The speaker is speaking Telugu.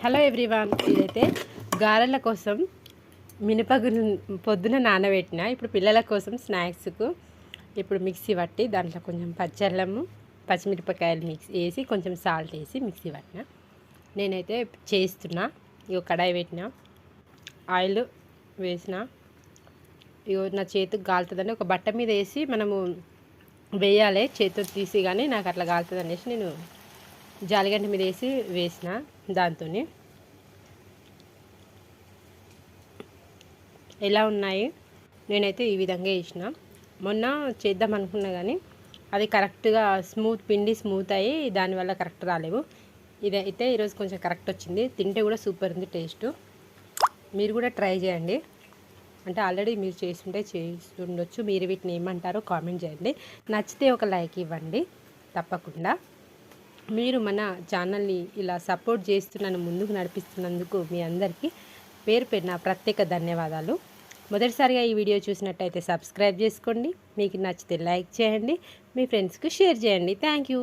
హలో ఎవ్రీవన్, ఇదైతే గారెల కోసం మినపగురు పొద్దున నానబెట్టిన. ఇప్పుడు పిల్లల కోసం స్నాక్స్కు ఇప్పుడు మిక్సీ పట్టి దాంట్లో కొంచెం పచ్చళ్ళము పచ్చిమిరపకాయలు మిక్స్ వేసి కొంచెం సాల్ట్ వేసి మిక్సీ పట్టిన. నేనైతే చేస్తున్నా. ఇగో కడాయి పెట్టిన, ఆయిల్ వేసిన. ఇగో నా చేతికి కాలుతుందని ఒక బట్ట మీద వేసి మనము వేయాలి, చేతితో తీసి, కానీ నాకు అట్లా కాలుతుంది అనేసి నేను జాలిగంట మీద వేసిన. దాంతో ఎలా ఉన్నాయి, నేనైతే ఈ విధంగా వేసిన. మొన్న చేద్దాం అనుకున్నా కానీ అది కరెక్ట్గా పిండి స్మూత్ అయ్యి దానివల్ల కరెక్ట్ రాలేవు. ఇదైతే ఈరోజు కొంచెం కరెక్ట్ వచ్చింది. తింటే కూడా సూపర్ ఉంది టేస్ట్. మీరు కూడా ట్రై చేయండి. అంటే ఆల్రెడీ మీరు చేస్తుండొచ్చు. మీరు వీటిని ఏమంటారో కామెంట్ చేయండి. నచ్చితే ఒక లైక్ ఇవ్వండి తప్పకుండా. మీరు మన ఛానల్ని ఇలా సపోర్ట్ చేస్తూ నన్ను ముందుకు నడిపిస్తున్నందుకు మీ అందరికీ పేరు పేరున ప్రత్యేక ధన్యవాదాలు. మొదటిసారిగా ఈ వీడియో చూసినట్టయితే సబ్స్క్రైబ్ చేసుకోండి. మీకు నచ్చితే లైక్ చేయండి, మీ ఫ్రెండ్స్కి షేర్ చేయండి. Thank you.